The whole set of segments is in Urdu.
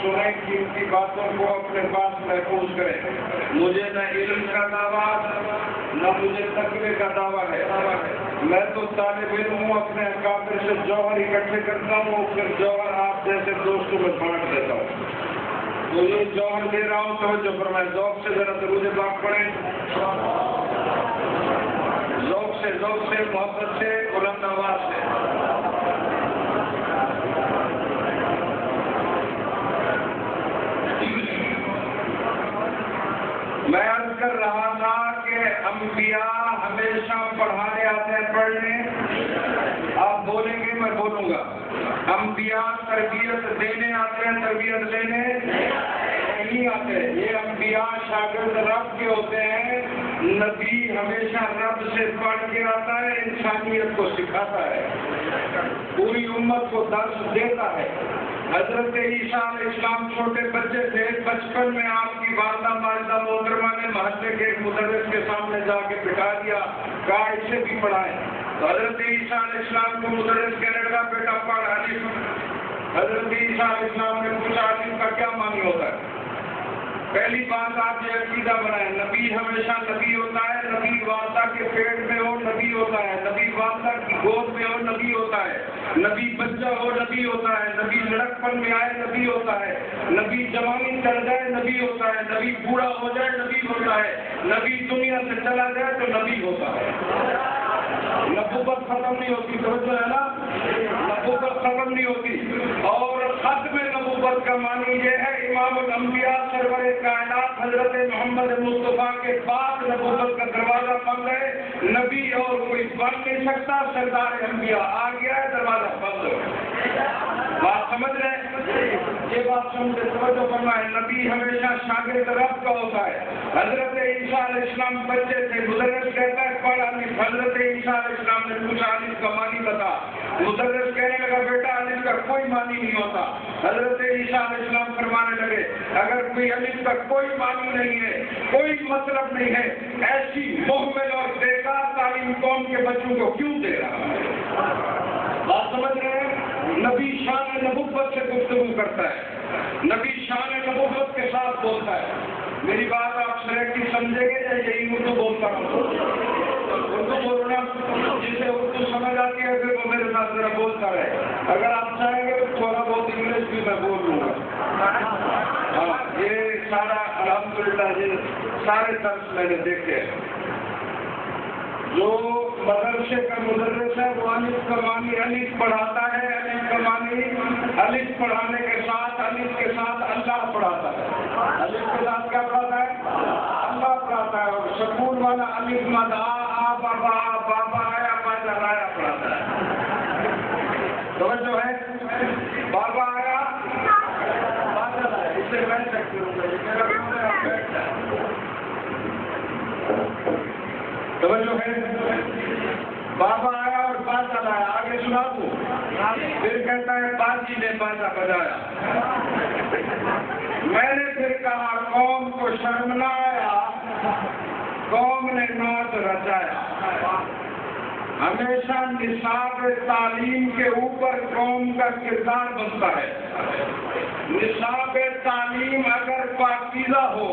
سنیں قیمتی باتوں کو اپنے پاس محفوظ کریں۔ مجھے نہ علم کا دعویٰ نہ مجھے تقوی کا دعویٰ ہے، میں تو طالب علم ہوں، اپنے اکابر سے جوہر اکٹھے کرتا ہوں اور پھر جوہر آپ جیسے دوستوں میں بانٹ دیتا ہوں۔ تو یہ جوہر دے رہا ہوں توجہ فرمائیں، ذوق سے ذرا درود پاک پڑھیں، ذوق سے محبت سے بلند آواز سے۔ میں عرض کر رہا تھا کہ انبیاء ہمیشہ پڑھانے آتے ہیں پڑھنے، آپ بولیں گے میں بولوں گا، انبیاء تربیت دینے آتے ہیں تربیت لینے نہیں آتے۔ یہ انبیاء شاگرد رب کے ہوتے ہیں، نبی ہمیشہ رب سے پڑھ کے آتا ہے، انسانیت کو سکھاتا ہے، پوری امت کو درس دیتا ہے۔ حضرت عیسیٰ علیہ السلام چھوٹے بچے تھے، بچپن میں آپ کی والدہ ماجدہ محترمہ نے محلے کے ایک مدرس کے سامنے جا کے بٹھا دیا، کہا اسے بھی پڑھائیں۔ تو حضرت عیسیٰ علیہ السلام کو مدرس کہنے لگا بیٹا پڑھ الف۔ حضرت عیسیٰ علیہ السلام نے پوچھا الف کا کیا معنی ہوتا ہے؟ پہلی بات آپ یہ عقیدہ بنائیں، نبی ہمیشہ نبی ہوتا ہے، نبی والدہ کے پیٹ میں ہو نبی ہوتا ہے، نبی والدہ کی گود میں ہو نبی ہوتا ہے، نبی بچہ ہو نبی ہوتا ہے، نبی لڑکپن میں آئے نبی ہوتا ہے، نبی جوانی چڑھ جائے نبی ہوتا ہے، نبی بوڑھا ہو جائے نبی ہوتا ہے، نبی دنیا سے چلا جائے تو نبی ہوتا ہے۔ نبوت ختم نہیں ہوتی، توجہ ہے نا، نبوت ختم نہیں ہوتی۔ اور ختم نبوت کا معنی یہ ہے امام الانبیاء سرور کائنات حضرت محمد مصطفیٰ کے بعد نبوت کا دروازہ بند ہے، نبی اور کوئی بن نہیں سکتا، سردار انبیاء آ گیا ہے، دروازہ بند ہو گیا۔ بات سمجھ رہے ہیں؟ یہ بات سمجھے، توجہ فرمائیں، نبی ہمیشہ شاگرد رب کا ہوتا ہے۔ حضرت عیسیٰ علیہ السلام بچے تھے، مدرس کہتا ہے پڑھ الف۔ حضرت عیسیٰ علیہ السلام نے پوچھا الف کا معنی بتا، مدرس کہنے لگا بیٹا الف کا کوئی معنی نہیں ہوتا۔ حضرت عیسیٰ علیہ السلام فرمانے لگے اگر کوئی الف کا کوئی معنی نہیں ہے، کوئی مطلب نہیں ہے، ایسی مہمل اور بیکار تعلیم قوم کے بچوں کو کیوں دے رہا ہے؟ بات سمجھ رہے ہیں؟ نبی شان نبوت سے گفتگو کرتا ہے، نبی شان نبوت کے ساتھ بولتا ہے۔ میری بات آپ سلیکٹی سمجھیں گے یا یہی اردو بولتا ہوں؟ اردو بولنا جسے اردو سمجھ آتی ہے پھر وہ میرے ساتھ ذرا بولتا رہے، اگر آپ چاہیں گے تو تھوڑا بہت انگلش بھی میں بول لوں گا۔ ہاں، یہ سارا الحمدللہ یہ سارے درس میں نے دیکھے ہیں۔ جو مدرسے کا مدرس ہے وہ الف کا معنی الف پڑھاتا ہے، الف کا معنی الف پڑھانے کے ساتھ الف کے ساتھ اللہ پڑھاتا ہے، الف کے ساتھ کیا پڑھاتا ہے؟ اللہ پڑھاتا ہے۔ اور سکول والا الف مد آ بابا آیا باجا لایا پڑھاتا ہے۔ توجہ ہے؟ بابا آیا باجا لایا، اس سے بیٹھ سکتے ہوں گے، میرا کام ہے آپ بیٹھ جائیں۔ توجہ ہے؟ بابا آیا اور باجا لایا، آگے سنا دوں، پھر کہتا ہے باجی نے باجا بجایا۔ میں نے پھر کہا قوم کو شرم نہ آیا، قوم نے ناچ رچایا۔ ہمیشہ نصاب تعلیم کے اوپر قوم کا کردار بنتا ہے۔ نصاب تعلیم اگر پاکیزہ ہو،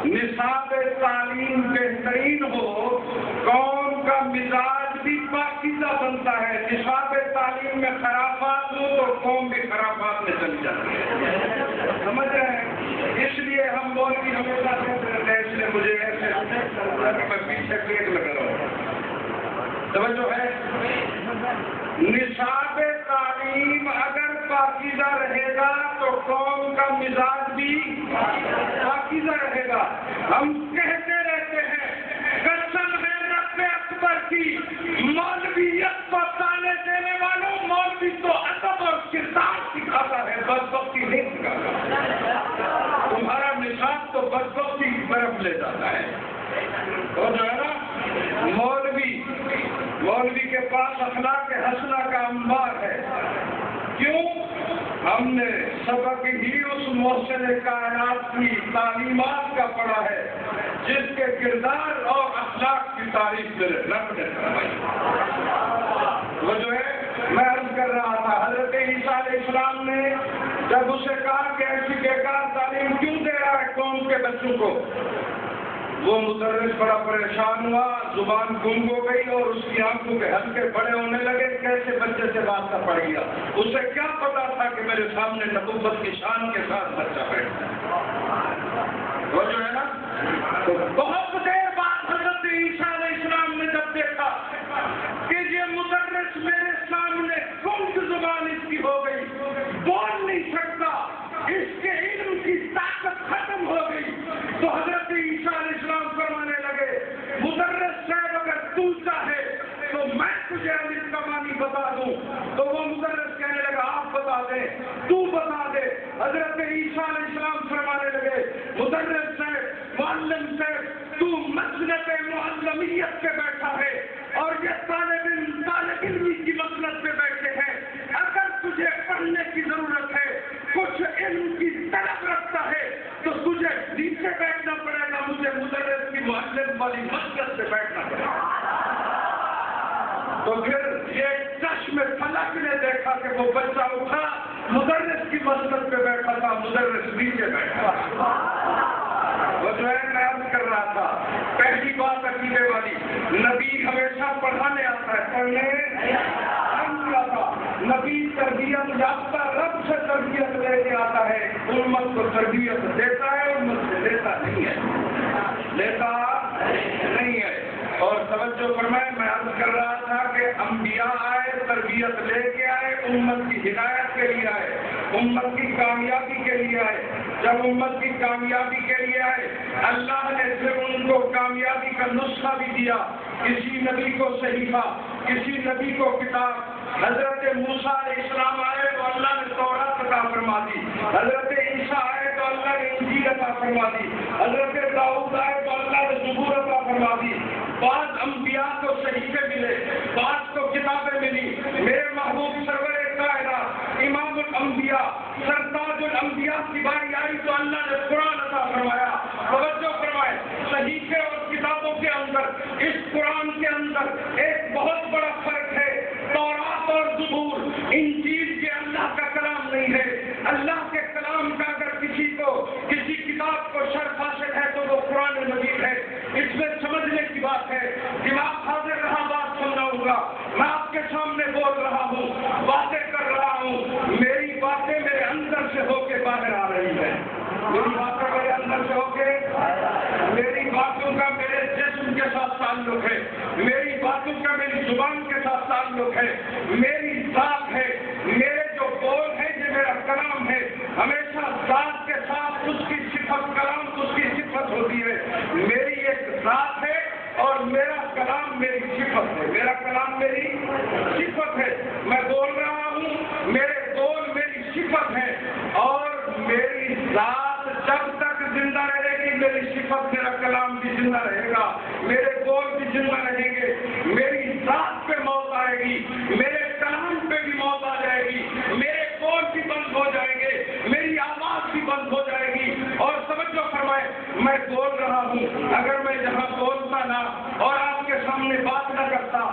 نصاب تعلیم بہترین ہو، قوم کا مزاج بھی پاکیزہ بنتا ہے۔ نصاب تعلیم میں خرافات ہو تو قوم بھی خرافات میں چلی جاتی ہے۔ سمجھ رہے ہیں؟ اس لیے ہم مولوی ہمیشہ کہتے رہتے ہیں، اس لیے مجھے ایسے میں پیچھے پیٹ لگا رہا ہوں۔ توجہ ہے؟ نصاب تعلیم اگر پاکیزہ رہے گا تو قوم کا مزاج بھی پاکیزہ رہے گا۔ ہم کہتے رہتے ہیں قسم ہے رب اکبر کی، مولویت کو تانے دینے والوں، مولوی تو ادب اور کردار سکھاتا ہے، بدبختی نہیں سکھاتا۔ تمہارا نصاب تو بدبختی کی طرف لے جاتا ہے۔ تو جو ہے نا مولوی کے پاس اخلاق حسنہ کا انبار ہے۔ کیوں؟ ہم نے سبق ہی اس محسن کائنات کی تعلیمات کا پڑھا ہے جس کے کردار اور اخلاق کی تعریف میرے رب نے فرمائی۔ وہ جو ہے میں عرض کر رہا تھا، حضرت عیسیٰ علیہ السلام نے جب اسے کہا کہ ایسی بیکار تعلیم کیوں دے رہا ہے قوم کے بچوں کو، وہ مدرس بڑا پریشان ہوا، زبان گم ہو گئی اور اس کی آنکھوں کے ہلکے بڑے ہونے لگے، کیسے بچے سے بات نہ پڑ گیا۔ اسے کیا پتا تھا کہ میرے سامنے نبوت کی شان کے ساتھ بچہ بیٹھتا ہے۔ وہ جو ہے نا، تو بہت دیر بعد حضرت عیسیٰ علیہ السلام نے جب دیکھا کہ یہ مدرس میرے سامنے گنگ زبان اس کی ہو گئی، بول نہیں سکتا، اس کے علم کی طاقت ختم ہو گئی، تو حضرت عیسیٰ علیہ السلام فرمانے لگے، مدرس صاحب اگر تو چاہے تو میں تجھے علم کا معنی بتا دوں۔ تو وہ مدرس کہنے لگا آپ بتا دیں، تو بتا دے۔ حضرت عیسیٰ علیہ السلام فرمانے لگے، مدرس صاحب، معلم صاحب، تو مسلط معلمیت پہ بیٹھا ہے اور یہ طالب علمی کی مسلط پہ بیٹھے ہیں، اگر تجھے پڑھنے کی ضرورت ہے، کچھ علم کی طلب رکھتا ہے تو تجھے نیچے بیٹھنا پڑے گا، مجھے مدرس کی معلم والی مسجد سے بیٹھنا پڑے گا۔ تو پھر یہ چشم فلک نے دیکھا کہ وہ بچہ اٹھا، مدرس کی مسجد پہ بیٹھا تھا، مدرس نیچے بیٹھا۔ وہ جو ہے میں عرض کر رہا تھا، پہلی بات عقیدے والی، نبی ہمیشہ پڑھانے آتا ہے، پڑھنے نہیں آتا۔ نبی تربیت یافتہ رب سے تربیت لے کے آتا ہے، امت کو تربیت دیتا ہے، امت سے لیتا نہیں ہے، لیتا نہیں ہے۔ اور توجہ فرمائے، میں عرض کر رہا تھا کہ انبیاء آئے، تربیت لے کے آئے، امت کی ہدایت کے لیے آئے، امت کی کامیابی کے لیے آئے۔ جب امت کی کامیابی کے لیے آئے، اللہ نے پھر ان کو کامیابی کا نسخہ بھی دیا۔ کسی نبی کو صحیفہ، کسی نبی کو کتاب۔ حضرت موسیٰ علیہ السلام آئے تو اللہ نے تورات عطا فرما دی، حضرت عیسیٰ آئے تو اللہ نے انجیل عطا فرما دی، حضرت داؤد آئے تو اللہ نے زبور عطا فرما دی۔ بعض انبیاء کو صحیفے ملے، بعض کو کتابیں ملی۔ میرے محبوب سرور کائنات امام الانبیاء سرتاج الانبیاء کی باری آئی تو اللہ نے قرآن عطا فرمایا۔ توجہ فرمائے، صحیفے اور کتابوں کے اندر، اس قرآن کے اندر ایک بہت بڑا فرق ہے۔ تورات اور زبور، انجیل یہ اللہ کا کلام نہیں ہے۔ اللہ کے کلام کا اگر کسی کو، کسی کتاب کو شرف حاصل ہے تو وہ قرآن مجید ہے۔ اس میں سمجھنے کی بات ہے، دماغ حاضر رہا، بات سننا ہوگا۔ میں آپ کے سامنے بول رہا ہوں، باتیں کر رہا ہوں، میری باتیں میرے اندر سے ہو کے باہر آ رہی ہیں، میری باتیں میرے اندر سے ہو کے، میری باتوں کا میرے جسم کے ساتھ تعلق ہے، میری باتوں کا میری زبان کے ساتھ تعلق ہے، میری ذات ہے، میرے جو بول ہے یہ میرا کلام ہے۔ ہمیشہ ذات کے ساتھ اس کی صفت، کلام اس کی صفت ہوتی ہے۔ میری ایک ذات ہے اور میرا کلام میری صفت ہے، میرا کلام میری صفت ہے۔ میں بول رہا ہوں، میرے بول میری صفت ہے، اور میری ذات جب تک زندہ رہے گی میری صفت، میرا کلام بھی زندہ رہے گا، میرے بول بھی زندہ رہیں گے۔ میری ذات پہ موت آئے گی، میرے کلام پہ بھی موت آ جائے گی، میرے بول بھی بند ہو جائیں گے، میری آواز بھی بند ہو جائے گی۔ اور توجہ فرمائے، میں بول رہا ہوں، اگر میں یہاں بولتا نہ اور آپ کے سامنے بات نہ کرتا،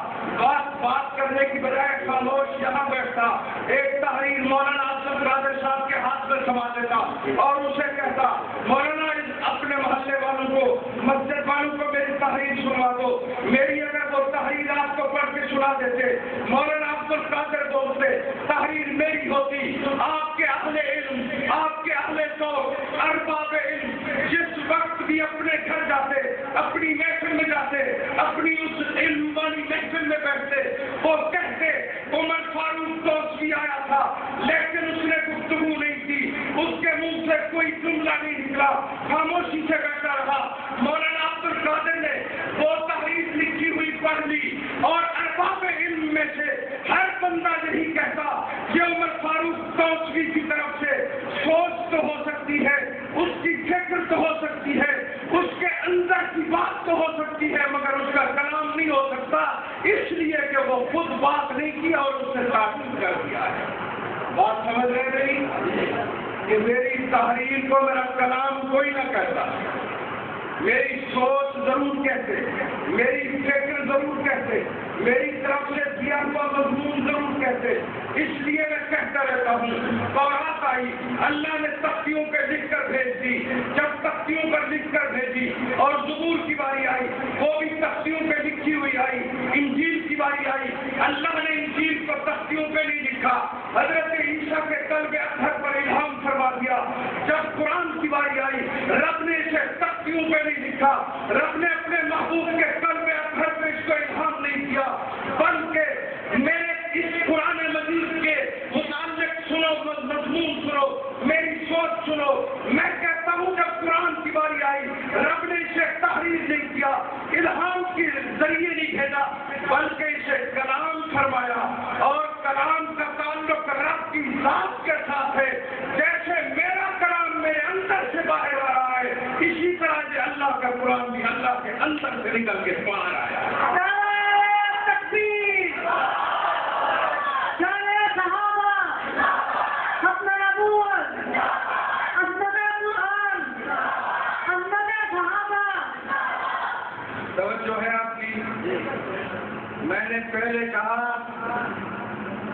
بات کرنے کی بجائے خاموش یہاں بیٹھتا، ایک تحریر مولانا اسد قادر صاحب کے ہاتھ میں تھما دیتا اور اسے کہتا، مولانا اپنے محلے والوں کو، مسجد والوں کو میری تحریر سنوا دو۔ میری اگر وہ تحریر آپ کو پڑھ کے سنا دیتے، مولانا عبد القادر بولتے، تحریر میری ہوتی، آپ کے اہل علم، آپ کے اہل ذوق، ارباب علم جس وقت بھی اپنے گھر جاتے، اپنی محفل میں جاتے، اپنی اس علم والی محفل میں بیٹھتے، وہ کہتے عمر فاروق توسوی آیا تھا لیکن اس نے گفتگو نہیں کی، اس کے منہ سے کوئی جملہ نہیں نکلا، خاموشی سے بیٹھا رہا۔ مولانا عبد القادر نے وہ تحریر لکھی ہوئی پڑھ لی اور ارباب علم میں سے ہر بندہ یہی کہتا کہ عمر فاروق توسوی کی طرف سے سوچ تو ہو سکتی ہے، اس کی فکر تو ہو سکتی ہے، اس کے اندر کی بات تو ہو سکتی ہے، مگر اس کا کلام نہیں ہو سکتا، اس لیے کہ وہ خود بات نہیں کی اور اس نے تعلیم کر دیا ہے۔ بات سمجھ رہے نہیں کہ میری تحریر کو میرا کلام کوئی نہ کہتا، میری سوچ ضرور کہتے، میری فکر ضرور کہتے، میری طرف سے دیا ہوا مضمون ضرور کہتے، اس لیے میں کہتا رہتا ہوں۔ تورات آئی اللہ نے تختیوں پہ لکھ کر بھیج دی. جب تختیوں پر لکھ کر بھیجی اور زبور کی باری آئی وہ بھی تختیوں پہ لکھی ہوئی آئی. انجیل کی باری آئی اللہ نے انجیل کو تختیوں پہ نہیں لکھا, حضرت عیسیٰ کے قلب اطہر پر الہام فرما دیا. جب قرآن کی باری آئی رب نے اسے تختیوں پہ نہیں لکھا, رب نے اپنے محبوب کے قلب اطہر پہ اس کو الہام نہیں کیا, بلکہ میرے اس قرآن مجید کے متعلق سنو, مضمون سنو, میری سوچ سنو. میں کہتا ہوں جب قرآن کی باری آئی رب نے اسے تحریر نہیں کیا, الہام کے ذریعے نہیں بھیجا, بلکہ اسے کلام فرمایا. اور کلام کا تعلق رب کی ذات کے ساتھ ہے. جیسے میرا کلام میرے اندر سے باہر آ رہا ہے اسی طرح سے اللہ کا قرآن بھی اللہ کے اندر سے نکل کے باہر آیا. توجہ ہے آپ کی. میں نے پہلے کہا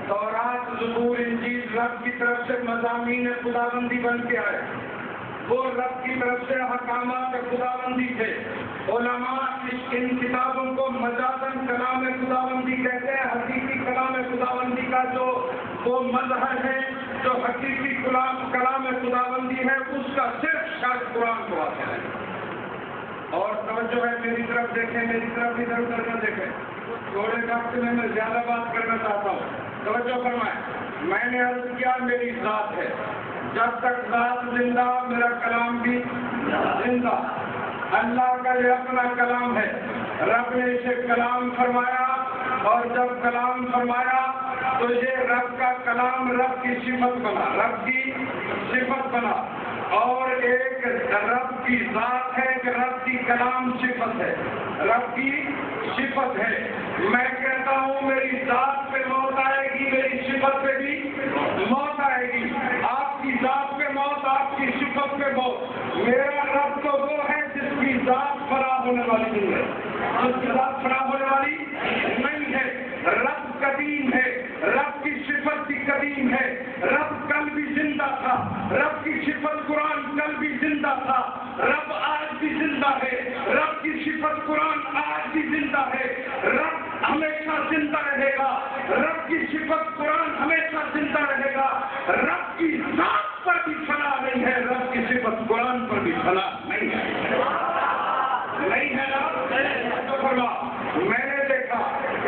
تورات زبور انجیل رب کی طرف سے مضامین خداوندی بن کے آئے, وہ رب کی طرف سے احکامات خداوندی تھے. علماء ان کتابوں کو مجازن کلام خداوندی کہتے ہیں. حقیقی کلام خداوندی کا جو وہ مظہر ہے, جو حقیقی کلام خداوندی ہے, اس کا صرف شاید قرآن کو آتا ہے. اور توجہ ہے میری طرف دیکھیں, میری طرف ادھر ادھر نہ دیکھیں. تھوڑے وقت میں زیادہ بات کرنا چاہتا ہوں. توجہ فرمائیں. میں نے عرض کیا میری ذات ہے, جب تک ذات زندہ میرا کلام بھی زندہ. اللہ کا یہ اپنا کلام ہے, رب نے اسے کلام فرمایا, اور جب کلام فرمایا تو یہ رب کا کلام رب کی صفت بنا, رب کی صفت بنا. اور ایک رب کی ذات ہے کہ رب کی کلام صفت ہے, رب کی صفت ہے. میں کہتا ہوں میری ذات پہ موت آئے گی, میری صفت پہ بھی موت آئے گی. آپ کی ذات پہ موت, آپ کی صفت پہ موت. میرا رب تو وہ ہے جس کی ذات فنا ہونے والی نہیں ہے, جس کی ذات فنا ہونے والی نہیں ہے. رب قدیم ہے, رب کی صفت بھی قدیم ہے. رب کل بھی زندہ تھا, رب کی صفت قرآن کل بھی زندہ تھا, رب آج بھی زندہ ہے. رب کی صفت قرآن آج بھی زندہ ہے. رب ہمیشہ زندہ رہے گا, رب کی صفت قرآن ہمیشہ زندہ رہے گا. رب کی ذات پر بھی فنا نہیں ہے, رب کی صفت قرآن پر بھی فنا نہیں ہے. نہیں ہے نا. میں نے دیکھا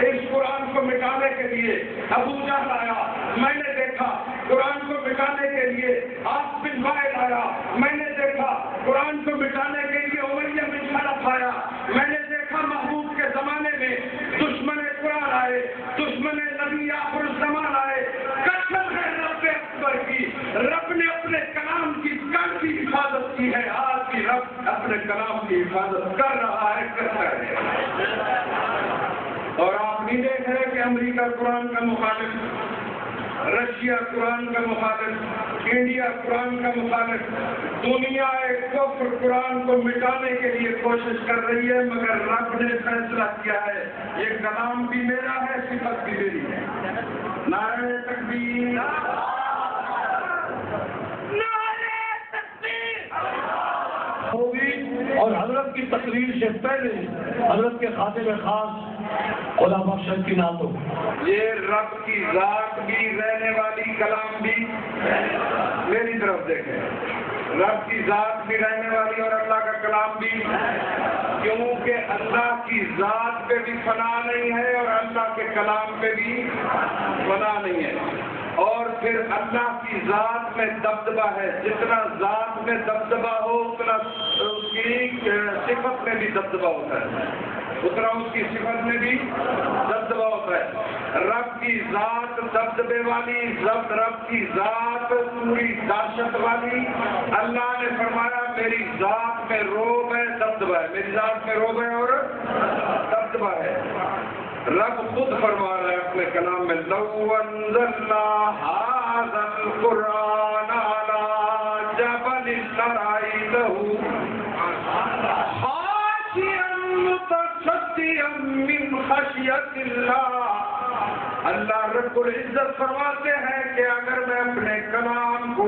اس قرآن کو مٹانے کے لیے ابو جہل آیا, میں نے دیکھا قرآن کو مٹانے کے لیے عاص بن وائل آیا, میں نے دیکھا قرآن کو مٹانے کے لیے امیہ بن خلف آیا, میں نے دیکھا محبوب کے زمانے میں دشمن قرآن آئے, دشمن نبی آخر الزمان آئے. قسم ہے رب اکبر کی, رب نے اپنے کلام کی کل کی حفاظت کی ہے, آج بھی رب اپنے کلام کی حفاظت کر رہا ہے, کرتا ہے. اور آپ نہیں دیکھ رہے کہ امریکہ قرآن کا مخالف, رشیا قرآن کا مخالف, انڈیا قرآن کا مخالف, دنیا کفر قرآن کو مٹانے کے لیے کوشش کر رہی ہے, مگر رب نے فیصلہ کیا ہے یہ کلام بھی میرا ہے, صفت بھی میری ہے. نعرہ تکبیر, ہوگی. اور حضرت کی تقریر سے پہلے حضرت کے خاتم خاص خدا بخش کی نعتوں, یہ رب کی ذات بھی رہنے والی کلام بھی, میری طرف دیکھیں, رب کی ذات بھی رہنے والی اور اللہ کا کلام بھی, کیونکہ اللہ کی ذات پہ بھی فنا نہیں ہے اور اللہ کے کلام پہ بھی فنا نہیں ہے. اور پھر اللہ کی ذات میں دبدبہ ہے, جتنا ذات میں دبدبہ ہو اتنا اس کی صفت میں بھی دبدبہ ہوتا ہے, اتنا اس کی صفت میں بھی دبدبہ ہوتا ہے. رب کی ذات دبدبے والی, رب کی ذات پوری دہشت والی. اللہ نے فرمایا میری ذات میں روب ہے, دبدبہ ہے, میری ذات میں روب ہے اور دبدبہ ہے. رب خود فرما رہا ہے اپنے کلام میں, لو انزلنا ھذا القرآن علی جبل لرأیتہ خاشعا متصدعا من خشیۃ اللہ. اللہ رب العزت فرماتے ہیں کہ اگر میں اپنے کلام کو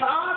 7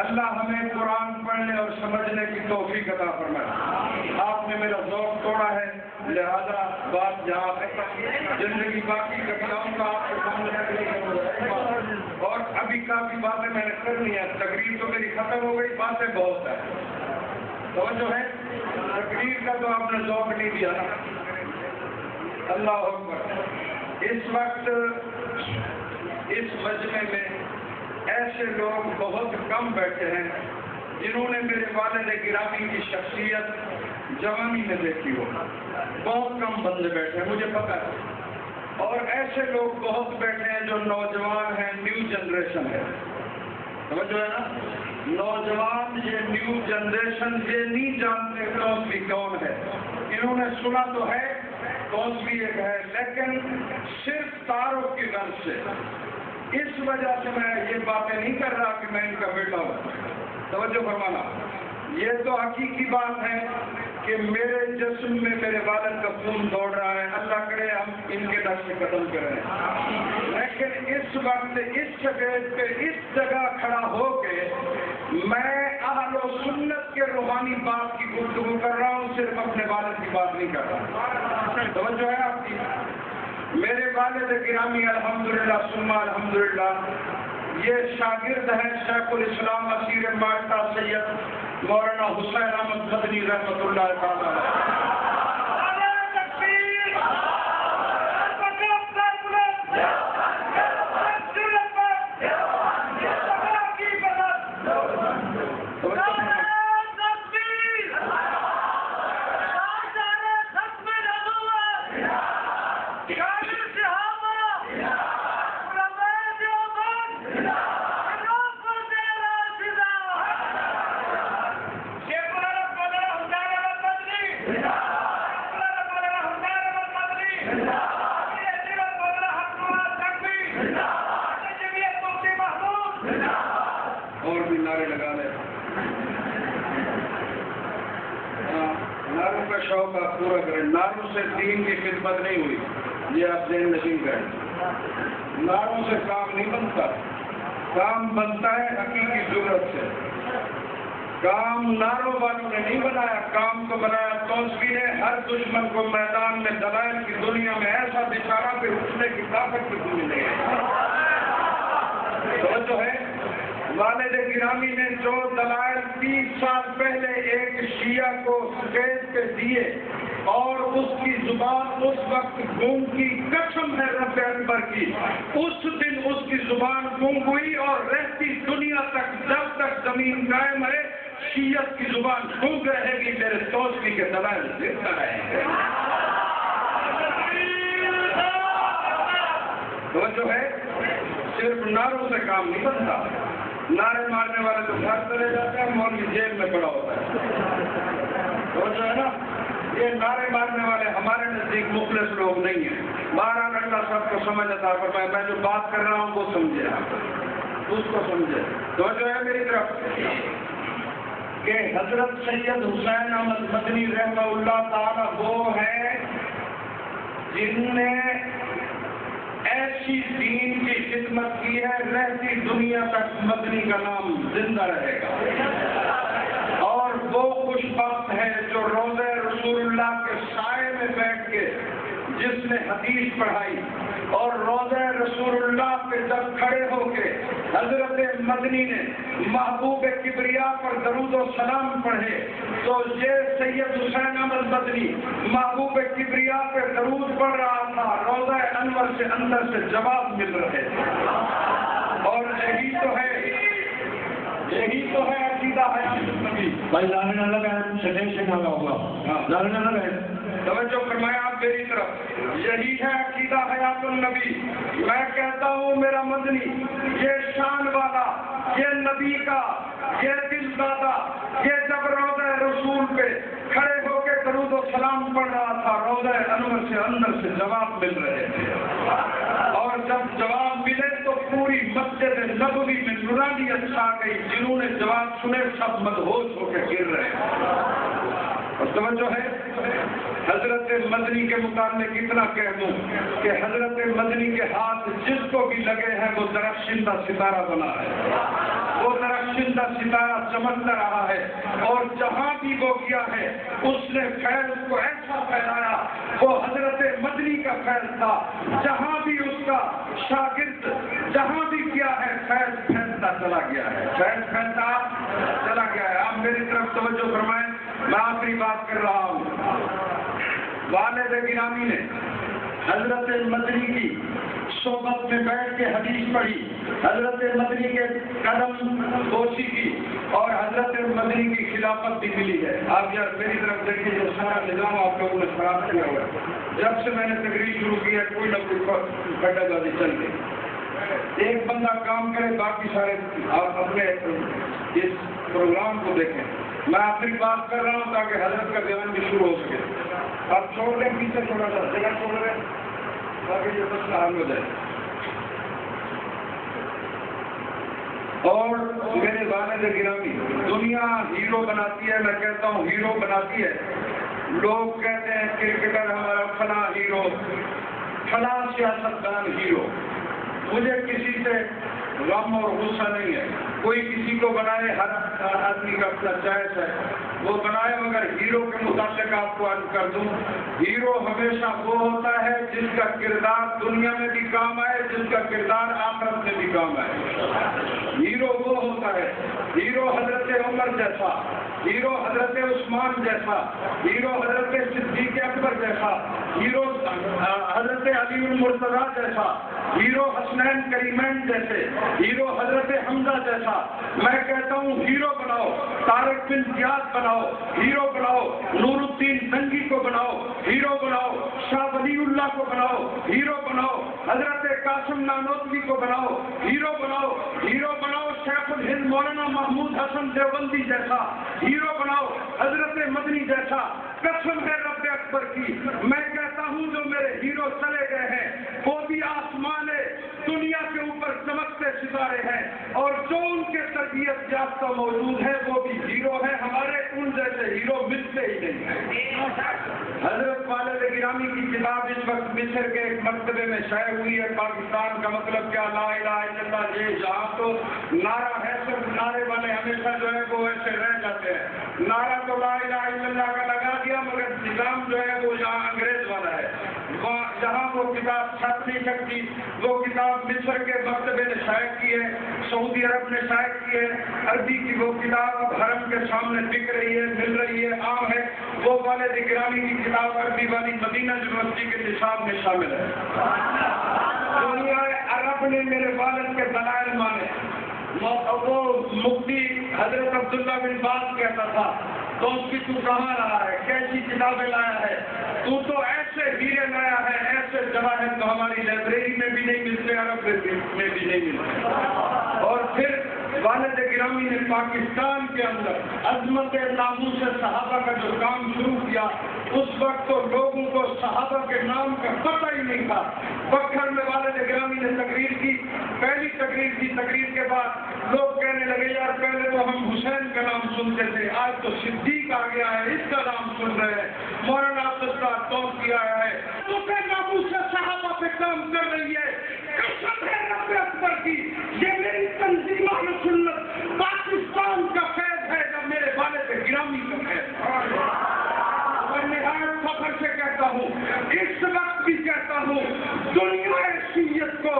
اللہ ہمیں قرآن پڑھنے اور سمجھنے کی توفیق عطا فرمائے. آپ نے میرا ذوق توڑا ہے، لہذا بات جہاں تک زندگی باقی کبھیوں کا آپ کو سمجھنے کے لیے، اور ابھی کافی باتیں میں نے کرنی ہے. تقریر تو میری ختم ہو گئی، باتیں بہت ہیں. توجہ ہے، تقریر کا تو آپ نے ذوق نہیں دیا نا. اللہ اکبر. اس وقت اس مجمع میں ایسے لوگ بہت کم بیٹھے ہیں جنہوں نے میرے والد گرامی کی شخصیت جوانی میں دیکھی ہو. بہت کم بندے بیٹھے ہیں، مجھے پتہ ہے. اور ایسے لوگ بہت بیٹھے ہیں جو نوجوان ہیں، نیو جنریشن ہے. سمجھو ہے نا، نوجوان، یہ نیو جنریشن یہ نہیں جانتے توسبی کون ہے. انہوں نے سنا تو ہے توسبی ایک ہے، لیکن صرف تعارف کی غرض سے. اس وجہ سے میں یہ باتیں نہیں کر رہا کہ میں ان کا بیٹا ہوں. توجہ فرمانا، یہ تو حقیقی بات ہے کہ میرے جسم میں میرے والد کا خون دوڑ رہا ہے. اللہ کرے ہم ان کے نقش قدم کریں. لیکن اس وقت اس جگہ پہ اس جگہ کھڑا ہو کے میں اہل و سنت کے روحانی بات کی گفتگو کر رہا ہوں، صرف اپنے والد کی بات نہیں کر رہا. توجہ ہے آپ کی. میرے والد گرامی الحمدللہ ثم الحمدللہ یہ شاگرد ہیں شیخ الاسلام اسیر مالٹا سید مولانا حسین احمد مدنی رحمۃ اللہ تعالی. اور بھی نعرے لگا لیں. نعروں کا شوق آپ پورا کریں. نعروں سے دین کی خدمت نہیں ہوئی، یہ آپ ذہن نشین کریں. نعروں سے کام نہیں بنتا، کام بنتا ہے حقیقی ضرورت سے. کام نعروں والوں نے نہیں بنایا، کام کو بنایا توسبی نے. ہر دشمن کو میدان میں دلائل کی دنیا میں ایسا بچارا پہ اٹھنے کی طاقت بھی ملے گی. توجہ ہے، والد گرامی نے جو دلائل 30 سال پہلے ایک شیعہ کو اسٹیج پہ دیے اور اس کی زبان اس وقت گونگ کی، قسم ہے رب اکبر کی، اس دن اس کی زبان گونگ ہوئی اور رہتی دنیا تک جب تک زمین قائم ہے شیعت کی زبان گونگ رہے گی. میرے توسبی کے دلائل زندہ رہیں گے. توجہ ہے، صرف نعروں سے کام نہیں بنتا. نعرے مارنے والے تو گھر چلے جاتے ہیں، مولوی جیل میں پڑا ہوتا ہے. توجہ ہے نا، یہ نعرے مارنے والے ہمارے نزدیک مخلص لوگ نہیں ہیں. بہرحال اللہ سب کو سمجھ عطا فرمائے. میں جو بات کر رہا ہوں وہ سمجھے، اس کو سمجھے. توجہ ہے میری طرف کہ حضرت سید حسین احمد مدنی رحمہ اللہ تعالی وہ ہیں جن نے ایسی دین کی خدمت کی ہے، رہتی دنیا تک مدنی کا نام زندہ رہے گا. اور وہ خوش بخت ہے جو روضہ رسول اللہ کے سائے میں بیٹھ کے جس نے حدیث پڑھائی اور روضہ رسول اللہ پہ جب کھڑے ہو کے حضرت مدنی نے محبوب کبریا پر درود و سلام پڑھے تو یہ سید حسین احمد مدنی محبوب کبریا پہ درود پڑھ رہا تھا. روضہ انور سے اندر سے جواب مل رہے تھے. اور یہی تو ہے عقیدہ حیات النبی. بھائی نعرے نہ لگائیں، سٹے سے نہ ہوگا. نعرے نہ لگائیں. توجہ فرمایا آپ میری طرف. یہی ہے عقیدہ حیات النبی. میں کہتا ہوں میرا مدنی یہ شان والا، یہ نبی کا، یہ دل دادا، یہ جب روضہ رسول پہ کھڑے ہو کے درود و سلام پڑھ رہا تھا روضہ انور سے اندر سے جواب مل رہے تھے. اور جب جواب ملے تو پوری مسجد نبوی میں نورانیت چھا گئی. جنہوں نے جواب سنے سب مدہوش ہو کے گر رہے ہیں. اور توجہ ہے، حضرت مدنی کے متعلق اتنا کہہ دوں کہ حضرت مدنی کے ہاتھ جس کو بھی لگے ہیں وہ درخشندہ ستارہ بنا ہے، وہ درخشندہ ستارہ چمکتا رہا ہے، اور جہاں بھی وہ گیا ہے اس نے فیض کو ایسا پھیلایا، وہ حضرت مدنی کا فیض تھا، جہاں بھی اس کا شاگرد جہاں بھی گیا ہے فیض پھیلتا چلا گیا ہے، فیض پھیلتا چلا گیا ہے۔ آپ میری طرف توجہ فرمائیں، میں آخری بات کر رہا ہوں۔ والد گرامی نے حضرت مدنی کی صحبت میں بیٹھ کے حدیث پڑھی، حضرت مدنی کے قدم بوسی کی، اور حضرت مدنی کی خلافت بھی ملی ہے۔ آپ یار میری طرف دیکھیے، جو سارا نظام آپ لوگوں نے خراب کیا ہوا ہے، جب سے میں نے تقریر شروع کی ہے کوئی نہ کوئی گڈھا بازی چل گئی۔ ایک بندہ کام کرے، باقی سارے آپ اپنے اس پروگرام کو دیکھیں۔ میں آخری بات کر رہا ہوں تاکہ حضرت کا بیان بھی شروع ہو سکے۔ آپ چھوڑ دیں پیچھے، تھوڑا سا جگہ چھوڑ دیں تاکہ یہ مسئلہ حل ہو جائے۔ اور میرے والد گرامی، دنیا ہیرو بناتی ہے، میں کہتا ہوں ہیرو بناتی ہے۔ لوگ کہتے ہیں کرکٹر ہمارا فلاں ہیرو، فلاں سیاستدان ہیرو۔ مجھے کسی سے غم اور غصہ نہیں ہے، کوئی کسی کو بنائے، ہر آدمی کا اپنا جائز ہے، وہ بنائے، مگر ہیرو کے متعلق آپ کو عرض کر دوں، ہیرو ہمیشہ وہ ہوتا ہے جس کا کردار دنیا میں بھی کام آئے، جس کا کردار آخرت میں بھی کام آئے۔ ہیرو وہ ہوتا ہے، ہیرو حضرت عمر جیسا، ہیرو حضرت عثمان جیسا، ہیرو حضرت صدیق اکبر جیسا، ہیرو حضرت علی المرتضیٰ جیسا، ہیرو حسنین کریمین جیسے، ہیرو حضرت حمزہ جیسا۔ میں کہتا ہوں ہیرو بناؤ، طارق بن زیاد بناؤ، ہیرو بناؤ، نور الدین زنگی کو بناؤ، ہیرو بناؤ، شاہ ولی اللہ کو بناؤ، ہیرو بناؤ، حضرت قاسم نانوتوی کو بناؤ، ہیرو بناؤ، ہیرو بناؤ شیخ الہند مولانا محمود حسن دیوبندی جیسا، ہیرو بناؤ حضرت مدنی جیسا۔ قسم ہے رب اکبر کی، میں کہتا ہوں جو میرے ہیرو چلے گئے ہیں وہ بھی آسمان دنیا کے اوپر چمکتے ستارے ہیں، اور جو ان کے تربیت یافتہ موجود ہے وہ بھی ہیرو ہے، ہمارے ان جیسے ہیرو ملتے ہی نہیں ہیں۔ حضرت والد گرامی کی کتاب اس وقت مصر کے ایک مکتبے میں شائع ہوئی ہے، پاکستان کا مطلب کیا، لا الہ الا اللہ، یہ جہاں تو نعرہ ہے، صرف نعرے والے ہمیشہ جو ہے وہ ایسے رہ جاتے ہیں، نعرہ تو لا الہ الا اللہ کا لگا دیا، مگر نظام جو ہے وہ یہاں انگریز والا ہے، جہاں وہ کتاب چھپ نہیں سکتی، وہ کتاب مصر کے مکتبے نے شائع کی ہے، سعودی عرب نے شائع کی ہے، عربی کی وہ کتاب اب حرم کے سامنے بک رہی ہے، مل رہی ہے، عام ہے، وہ والد گرامی کی کتاب عربی والی مدینہ یونیورسٹی کے نصاب میں شامل ہے۔ دنیا عرب نے میرے والد کے دلائل مانے، وہ مفتی حضرت عبداللہ بن باز کہتا تھا، دوست بھی تو کہاں رہا ہے، کیسی کتابیں لایا ہے، تو ایسے ہیرے لایا ہے، ایسے جواہر تو ہماری لائبریری میں بھی نہیں ملتے، عرب میں بھی نہیں ملتے۔ اور پھر والد گرامی نے پاکستان کے اندر عظمت ناموس صحابہ کا جو کام شروع کیا، اس وقت تو لوگوں کو صحابہ کے نام کا پتہ ہی نہیں تھا۔ بکھر میں والد گرامی نے تقریر کی، پہلی تقریر کی، تقریر کے بعد لوگ کہنے لگے یار پہلے تو ہم حسین کا نام سنتے تھے، آج تو صدیق آ گیا ہے، اس کا نام سن رہے ہیں، مولانا عبداللہ توف کیا ہے، ناموس صحابہ پہ کام کر رہی ہے۔ قسم ہے رب اکبر کی، یہ میری تنظیمان سنت پاکستان کا فیض ہے، جب میرے والد گرامی کا فیض۔ اور نہایت فخر سے کہتا ہوں، اس وقت بھی کہتا ہوں، دنیا شیعت کو،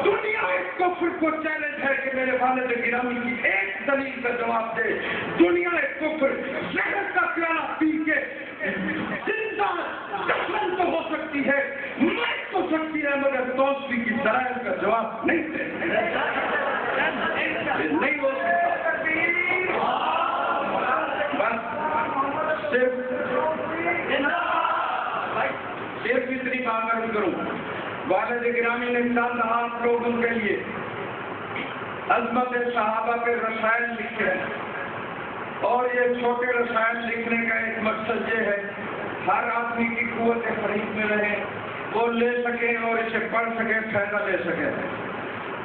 دنیا کفر کو چیلنج ہے کہ میرے والد گرامی کی ایک دلیل کا جواب دے۔ دنیا کفر زہر کا پیالہ پی کے زندہ دفن تو ہو سکتی ہے، مر تو سکتی ہے، مگر توسیع کی دلائل کا جواب نہیں دے، نہیں ہو سکتا۔ بس صرف اتنی بات عرض کروں، والد گرامی نے چند آپ لوگوں کے لیے عظمت صحابہ کے رسائل لکھے ہیں، اور یہ چھوٹے رسائل لکھنے کا ایک مقصد یہ ہے ہر آدمی کی قوت خرید میں رہے، وہ لے سکیں اور اسے پڑھ سکیں، فائدہ لے سکیں۔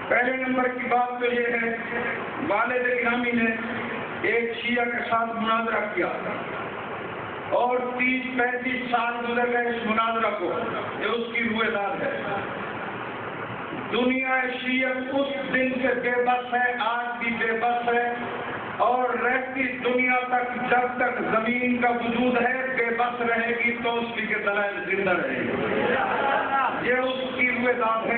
پہلے نمبر کی بات تو یہ ہے، والد گرامی نے ایک شیعہ کے ساتھ مناظرہ کیا، اور 30-35 سال گزر گئے اس مناظرہ کو، یہ اس کی روح داد ہے۔ دنیا شیعت اس دن سے بے بس ہے، آج بھی بے بس ہے، اور رہتی دنیا تک جب تک زمین کا وجود ہے بے بس رہے گی، تو اس کے دلائل زندہ رہے گی۔ یہ اس کی روح داد ہے۔